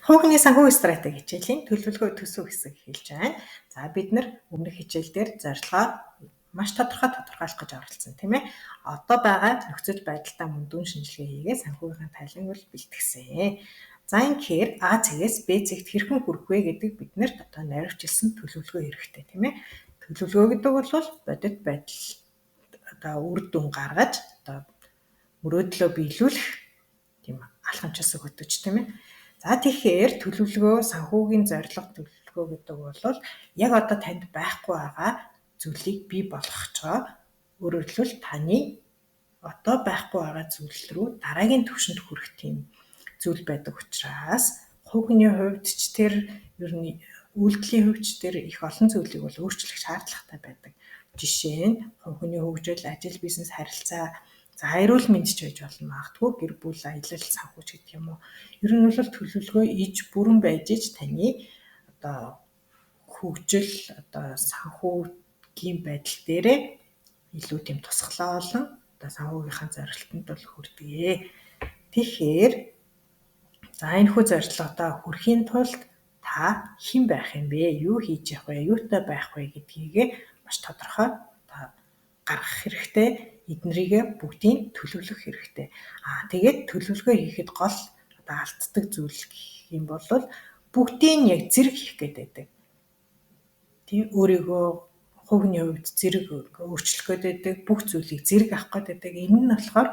Хүүхний санхүү стратеги хичээлийн төлөвлөгөө төсөв хэсэг эхэлж байна. За бид нар өмнөх хичээлдээр зорилгоо маш тодорхойлох гэж оролцсон тийм ээ. Одоо байгаа нөхцөл байдалтай мөн дүн шинжилгээ хийгээд санхүүгийн тайлбар бэлтгэсэн. За инхээр А цэгээс Б цэгт хэрхэн хүрэх вэ гэдэг биднэрт одоо найруулчилсан төлөвлөгөө хэрэгтэй тийм ээ. Төлөвлөгөө гэдэг бол бодит байдал одоо үр дүн гаргаж одоо мөрөөдлөө биелүүлэх тийм алхамчилсан хөтөч тийм ээ. За тэгэхээр төлөвлөгөө санхүүгийн зорилго төлөвлөгөө гэдэг бол яг одоо танд байхгүй байгаа зүйлийг бий болгох ч өөрөөр хэлбэл таны одоо байхгүй байгаа зүйл рүү дараагийн түвшинд хүрэх тийм зүйл байдаг учраас хувь хүний хувьд ч тэр ер нь үйлдэлийн хувьд ч тэр их олон зүйлийг бол өөрчлөх шаардлагатай байдаг. Жишээ нь хувь хүний хөгжил, ажил, бизнес, харилцаа, за эрүүл мэнд ч байж болно магадгүй гэр бүл, аялал, санхүүч гэдэг юм уу. Ер нь бол төлөвлөгөө иж бүрэн байж иж таны одоо хөгжил, одоо санхүүгийн байдал дээрээ илүү тийм тусгалаа болон одоо санхүүгийнхаа зорилтонд бол хүрдэг. Тэгэхээр за энэ хүү зорилготой хүрэхийн тулд та хэн байх юм бэ? Юу хийж явах вэ? Юутай байх вэ гэдгийг маш тодорхой гаргах хэрэгтэй. Эднэрийг бүгдийг төлөвлөх хэрэгтэй. Тэгээд төлөвлөгөө хийхэд гол одоо алддаг зүйл гэх юм бол бүгдийг яг зэрэг хийх гэдэг. Тийм өөрийгөө хувийн хувьд зэрэг өөрчлөх гэдэг, бүх зүйлийг зэрэг авах гэдэг. Энэ нь болохоор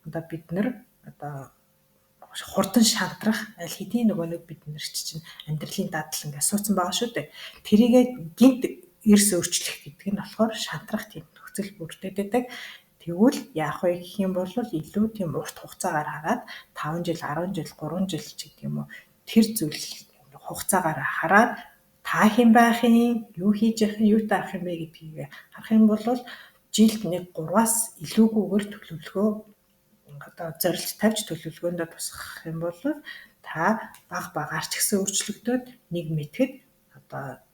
одоо бид нар одоо хурдан шантрах аль хэдийн нөгөө нэг бид нар чинь амьдралын дадал ингээд суудсан байгаа шүү дээ. Тэрийгээ гинт эрс өөрчлөх гэдэг нь болохоор шантрах тийм нөхцөл бүрдээд. Тэгвэл яах вэ гэх юм бол илүү тийм урт хугацаагаар хараад 5 жил, 10 жил, 3 жил ч гэдэг юм уу тэр зүйл хугацаагаар хараад та хэн байх юм, юу хийж явах юм, юутай авах юм бэ гэдгийг харах юм бол жилд нэг 3-аас илүүгүйгээр төлөвлөгөө одоо зорилт тавьж төлөвлөгөөндөө тусгах юм бол та баг багаар ч гэсэн өөрчлөгдөд нэг мэтгэд одоо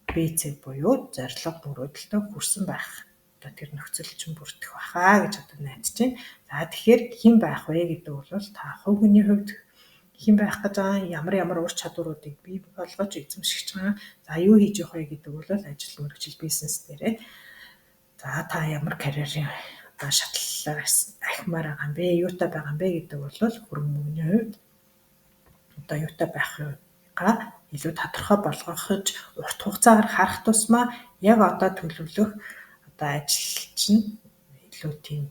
БЦ буюу зорилго мөрөөдөлтөд хүрсэн байх. Одоо тэр нөхцөл чинь бүрдэх байхаа гэж одоо найдаж байна. За тэгэхээр хэн байх вэ гэдэг бол та хувь хүний хувьд хэн байх гэж байгаа, ямар ур чадваруудыг бий болгож эзэмшиж байгаа. За юу хийж явах вэ гэдэг бол ажил, мэргэжил, бизнес дээрээ. За та ямар карьерийн одоо шатлалаар ахимаар байгаа юм бэ? Юутай байгаа юм бэ гэдэг бол хүрэн мөнгөний хувьд одоо юутай байхгаа илүү тодорхой болгоход урт хугацаагаар харах тусмаа яг одоо төлөвлөх одоо ажил чинь илүү тийм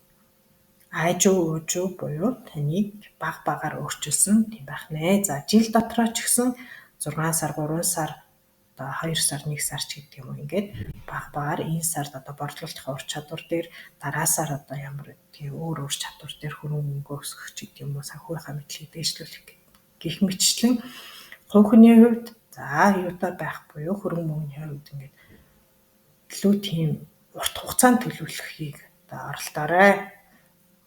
айжуу буюу таныг баг багаар өөрчилсөн тийм байх нэ. За жил дотроо ч гэсэн 6 сар, 3 сар, одоо 2 сар, 1 сар ч гэдэг юм уу ингээд баг багаар энэ сард одоо борлуулалтын ур чадвар дээр дараасаар одоо ямар тийм өөр чадвар дээр хүрэн мөнгө өсгөх ч гэдэг юм уу санхүүгийнхаа мэдлэгийг дээшлүүлэх гэх мэтчлэн хувь хүний хувьд за юутай байх буюу хөрөнгө мөнгөний хувьд ингээд илүү тийм урт хугацаанд төлөвлөхийг одоо оролдоорой.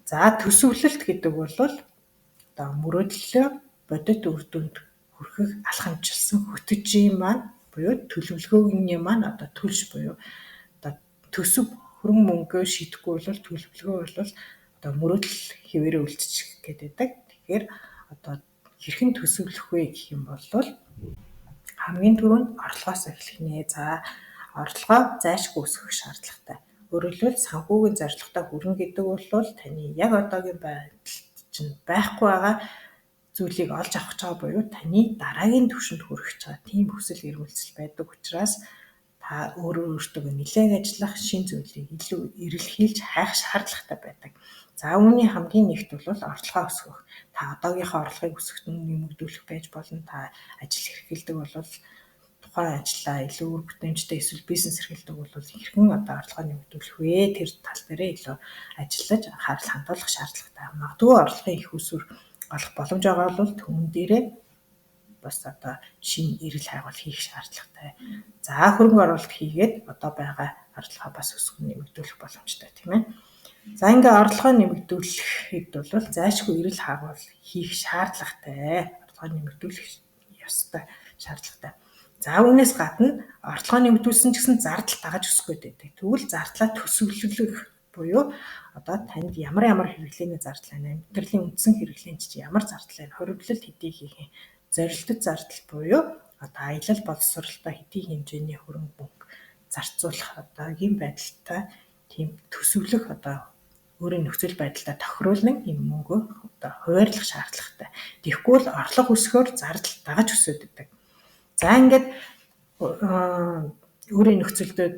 За төсөвлөлт гэдэг бол одоо мөрөөдлөө бодит үр дүнд хүрэхийг алхамчилсан хөтөжийн маань буюу төлөвлөгөөний маань одоо төлш буюу одоо төсөв хөрөнгө мөнгөө шидэхгүй бол төлөвлөгөө бол одоо мөрөөдөл хэвээрээ үлдчих гэдэг. Тэгэхээр одоо хэрхэн төсөвлөх вэ гэх юм бол хамгийн түрүүнд орлогоос эхлэх нэ. За орлогоо зайлшгүй өсгөх шаардлагатай. Өөрөөр хэлбэл санхүүгийн зорилготой хүрнэ гэдэг бол таны яг одоогийн байдалд чинь байхгүй байгаа зүйлийг олж авах гэж байгаа буюу таны дараагийн түвшинд хүрэх гэж байгаа тийм хүсэл эрмэлзэл байдаг учраас та өөртөө нэлээд ажиллах шин зүйлийг илүү эрэлхийлж хайх шаардлагатай байдаг. За үүний хамгийн нэгт бол орлогоо өсгөх. Та одоогийнхоо орлогыг өсгөхөд нэмэгдүүлэх байж болно. Та ажил эрхэлдэг бол тухайн ажлаа илүү үр бүтээмжтэй эсвэл бизнес эрхэлдэг бол хэрхэн одоо орлогоо нэмэгдүүлэх вэ? Тэр тал дээрээ илүү ажиллаж анхаарал хандуулах шаардлагатай. Магадгүй орлогын их өсвөр олох боломж байгаа бол түүн дээрээ бас одоо шинэ эрэл хайгуул хийх шаардлагатай. За хөрөнгө оруулалт хийгээд одоо байгаа орлогоо бас өсгөх нэмэгдүүлэх боломжтой тийм ээ. За ингээ орлогоо нэмэгдүүлэхэд бол зайлшгүй эрэл хайгуул хийх шаардлагатай. Орлогоо нэмэгдүүлэх ёстой шаардлагатай. За үүнээс гадна орлогоо нэмэгдүүлсэн ч гэсэн зардал дагаж өсөх гэдэг. Тэгвэл зардлаа төсөвлөх буюу одоо танд ямар хэрэглээний зардал байна, амьдралын үндсэн хэрэглээнд чи ямар зардал байна, хоригдлолт хэдий хийх юм. зорилттой зардал буюу одоо аялал боловсролтой хэдийн хэмжээний хөрөнгө мөнгө зарцуулах одоо ийм байдалтай тийм төсөвлөх одоо өөрийн нөхцөл байдлаа тохируулан энэ мөнгөө одоо хуваарлах шаардлагатай. Тэгэхгүй бол орлого өсгөөр зардал дагаж өсөд идэг. За ингээд өөрийн нөхцөлдөө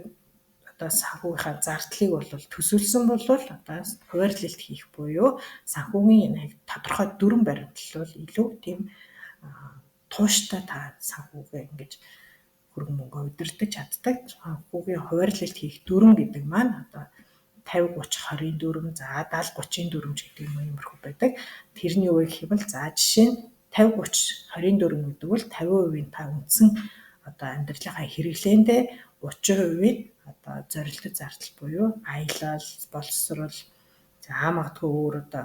одоо санхүүгийнхаа зардлыг бол төсөвлөсөн бол одоо хуваарлалт хийх буюу санхүүгийн тодорхой дүрэн баримтлал бол илүү тийм тууштай та санхүүгээ ингэж хөрөнгө мөнгө удирдах чаддаг. Санхүүгийн хуваарлалт хийх дүрэн гэдэг маань одоо 50 30 20 дүрм, за 70 30 дүрм гэдэг юм иймэрхүү байдаг. Тэрний үе гэвэл за жишээ нь 50 30 20 дүрм гэдэг бол 50% та үндсэн одоо амьдралынхаа хэрэглээндээ 30% одоо зорилттой зардал буюу аялал, боловсрол, за магадгүй өөр одоо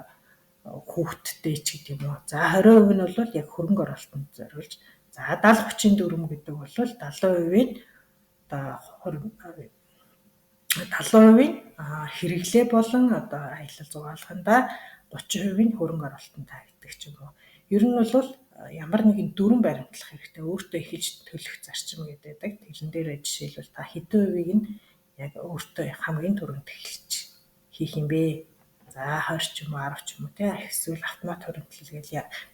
хүүхдтэй ч гэдэг юм уу. За 20% нь бол яг хөрөнгө оруулалтанд зориулж, за 70 30 дүрм гэдэг бол 70% одоо 70% хэрэглээ болон одоо аялал зугаалгандаа 30% нь хөрөнгө оруулалтанд тавигддаг ч юм уу. Ер нь бол ямар нэгэн дүрэн баримтлах хэрэгтэй. Өөртөө эхэлж төлөх зарчим гэдэг. Тэрэн дээр жишээлбэл та хэдэн хувийг нь яг өөртөө хамгийн түрүүнд эхэлж хийх юм бэ? За 20 ч юм уу 10 ч юм уу тий эсвэл автомат хуримтлал гэж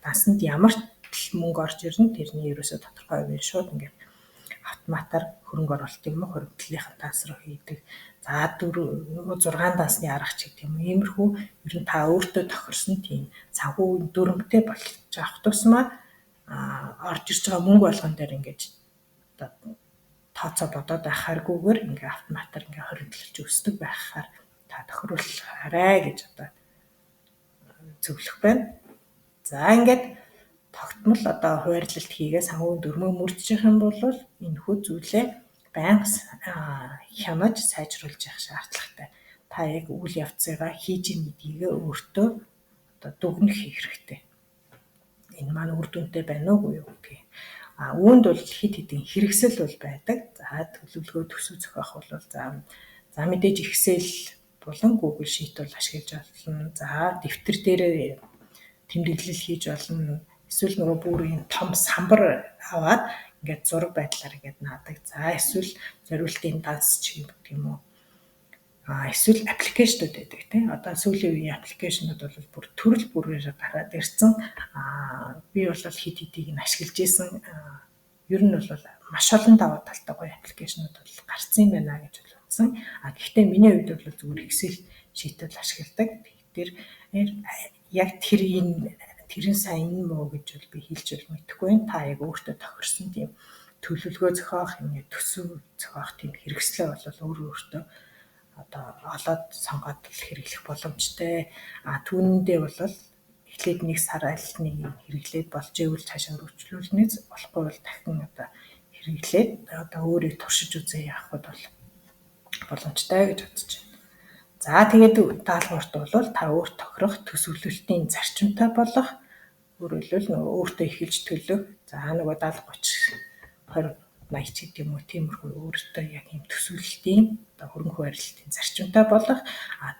дансанд ямар ч мөнгө орж ирнэ тэрний ерөөсө тодорхой хувийг шууд ингээд автоматар хөрөнгө оруулалтын юм хуримтлалын данс руу хийдэг. За 6 дансны арга ч гэдэг юм. Иймэрхүү ер нь та өөртөө тохирсон тийм санхүүгийн дүрмтэй болж авах тусмаа орж ирж байгаа мөнгө болгон дээр ингэж одоо тооцоо бодоод байхааргүйгээр ингээ автоматар ингээ хоригдлж өсдөг байхаар та тохируулаарай гэж одоо зөвлөх байна. За ингээд тогтмол одоо хуваарлалт хийгээ санхүүгийн дүрмөө мөрдөж юм бол энэхүү зүйлээ байнга хянаж сайжруулж явах шаардлагатай. Та яг үйл явцыгаа хийж ийн гэдгийг өөртөө одоо дүгнэх хэрэгтэй. Энэ маань үр дүнтэй байна уу юу гэх. Үүнд бол хид хідэн хэрэгсэл бол байдаг. За төлөвлөгөө төсөв зохиох бол за мэдээж Excel болон Google Sheet бол ашиглаж болно. За дэвтэр дээр тэмдэглэл хийж болно. Эсвэл нөгөө бүрийн том самбар аваад ингээд зураг байдлаар ингээд наадаг. За эсвэл зориултын данс ч гэх юм уу. Эсвэл аппликейшнуд байдаг тийм. Одоо сүүлийн үеийн аппликейшнуд бол бүр төрөл бүрээр гараад ирсэн. Би бол хид хидийг нь ашиглаж исэн. Ер нь бол маш олон даваа талтай гоё аппликейшнуд бол гарсан байна гэж бодсон. Гэхдээ миний хувьд бол зүгээр Excel sheet-ийг ашигладаг. Тэр яг тэрэн сайн муу гэж бол би хэлж бол мэдэхгүй байна. Та яг өөртөө тохирсон тийм төлөвлөгөө зохиох, төсөв зохиох тийм хэрэгслээ бол өөртөө одоо олоод сонгоод хэрэглэх боломжтой. Түүнэндээ бол эхлээд нэг сар аль нэг хэрэглээд болж ивэл цаашаа өргөжлүүлнэ. Болохгүй бол дахин одоо хэрэглээд одоо өөрийг туршиж үзээ явахд бол боломжтой гэж бодож байна. За тэгээд даалгаварт бол та өөрт тохирох төсөвлөлтийн зарчимтай болох өөрөлдөл нөгөө өөртөө эхэлж төлөх. За нөгөө 70 30 20 80 ч гэдэг юм уу тиймэрхүү өөртөө яг юм төсвөлтийн одоо хөрөнгө хуваарлалтын зарчимтай болох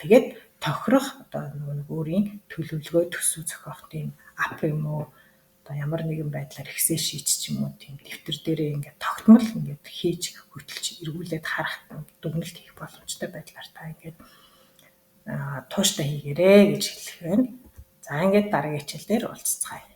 тэгээд тохирох одоо нөгөө өөрийн төлөвлөгөө төсөв зохиох тийм ап юм уу одоо ямар нэгэн байдлаар Excel sheet ч юм уу тийм дэвтэр дээрээ ингээд тогтмол ингээд хийж хөтөлж эргүүлээд харах дүгнэлт хийх боломжтой байдлаар та ингээд тууштай хийгээрэй гэж хэлэх байна. За ингээд дараагийн хичээл дээр уулзцгаая.